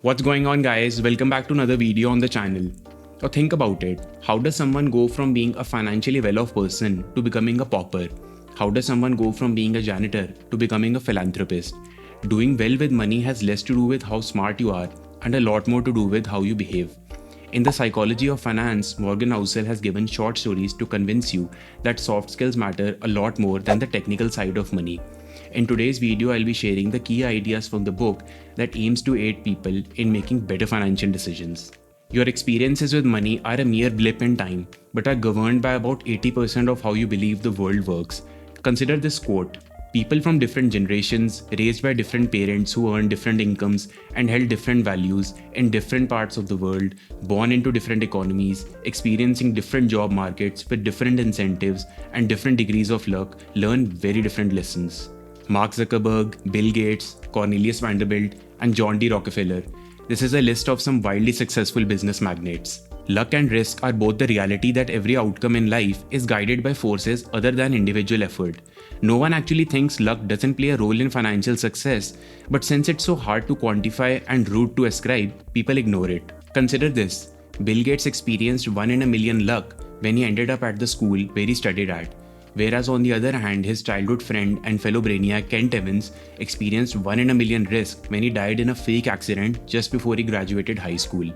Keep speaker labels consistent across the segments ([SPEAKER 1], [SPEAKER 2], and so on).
[SPEAKER 1] What's going on, guys? Welcome back to another video on the channel. Now think about it. How does someone go from being a financially well-off person to becoming a pauper? How does someone go from being a janitor to becoming a philanthropist? Doing well with money has less to do with how smart you are and a lot more to do with how you behave. In The Psychology of Finance, Morgan Housel has given short stories to convince you that soft skills matter a lot more than the technical side of money. In today's video, I'll be sharing the key ideas from the book that aims to aid people in making better financial decisions. Your experiences with money are a mere blip in time, but are governed by about 80% of how you believe the world works. Consider this quote. People from different generations, raised by different parents who earned different incomes and held different values in different parts of the world, born into different economies, experiencing different job markets with different incentives and different degrees of luck, learn very different lessons. Mark Zuckerberg, Bill Gates, Cornelius Vanderbilt, and John D. Rockefeller. This is a list of some wildly successful business magnates. Luck and risk are both the reality that every outcome in life is guided by forces other than individual effort. No one actually thinks luck doesn't play a role in financial success, but since it's so hard to quantify and rude to ascribe, people ignore it. Consider this. Bill Gates experienced 1 in a million luck when he ended up at the school where he studied at. Whereas on the other hand, his childhood friend and fellow brainiac Kent Evans experienced 1 in a million risk when he died in a fake accident just before he graduated high school.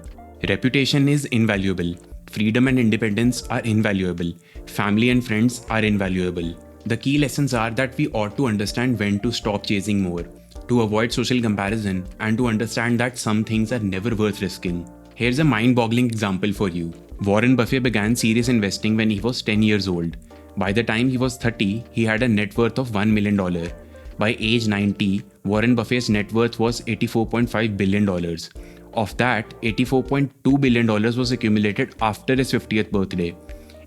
[SPEAKER 1] Reputation is invaluable. Freedom and independence are invaluable. Family and friends are invaluable. The key lessons are that we ought to understand when to stop chasing more, to avoid social comparison, and to understand that some things are never worth risking. Here's a mind-boggling example for you. Warren Buffett began serious investing when he was 10 years old. By the time he was 30, he had a net worth of $1 million. By age 90, Warren Buffett's net worth was $84.5 billion. Of that, $84.2 billion was accumulated after his 50th birthday.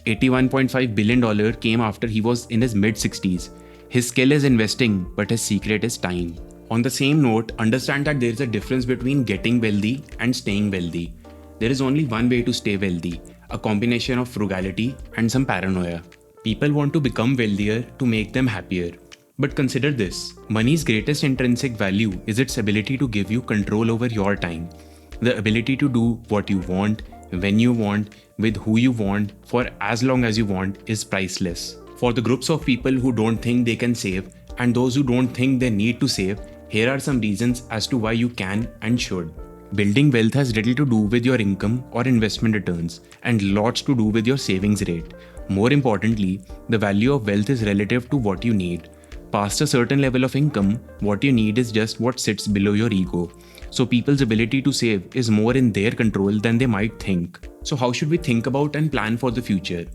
[SPEAKER 1] $81.5 billion came after he was in his mid-60s. His skill is investing, but his secret is time. On the same note, understand that there is a difference between getting wealthy and staying wealthy. There is only one way to stay wealthy, a combination of frugality and some paranoia. People want to become wealthier to make them happier. But consider this, money's greatest intrinsic value is its ability to give you control over your time. The ability to do what you want, when you want, with who you want, for as long as you want is priceless. For the groups of people who don't think they can save and those who don't think they need to save, here are some reasons as to why you can and should. Building wealth has little to do with your income or investment returns and lots to do with your savings rate. More importantly, the value of wealth is relative to what you need. Past a certain level of income, what you need is just what sits below your ego. So people's ability to save is more in their control than they might think. So how should we think about and plan for the future?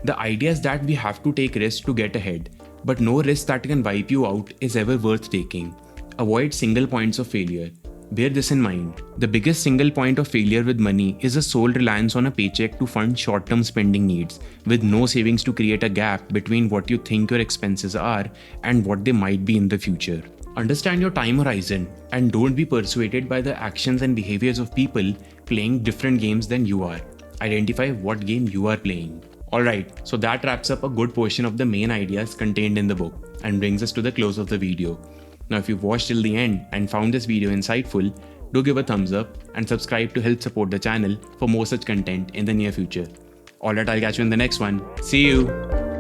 [SPEAKER 1] The idea is that we have to take risks to get ahead, but no risk that can wipe you out is ever worth taking. Avoid single points of failure. Bear this in mind. The biggest single point of failure with money is a sole reliance on a paycheck to fund short-term spending needs, with no savings to create a gap between what you think your expenses are and what they might be in the future. Understand your time horizon and don't be persuaded by the actions and behaviors of people playing different games than you are. Identify what game you are playing. Alright, so that wraps up a good portion of the main ideas contained in the book and brings us to the close of the video. Now if you've watched till the end and found this video insightful, do give a thumbs up and subscribe to help support the channel for more such content in the near future. Alright, I'll catch you in the next one. See you!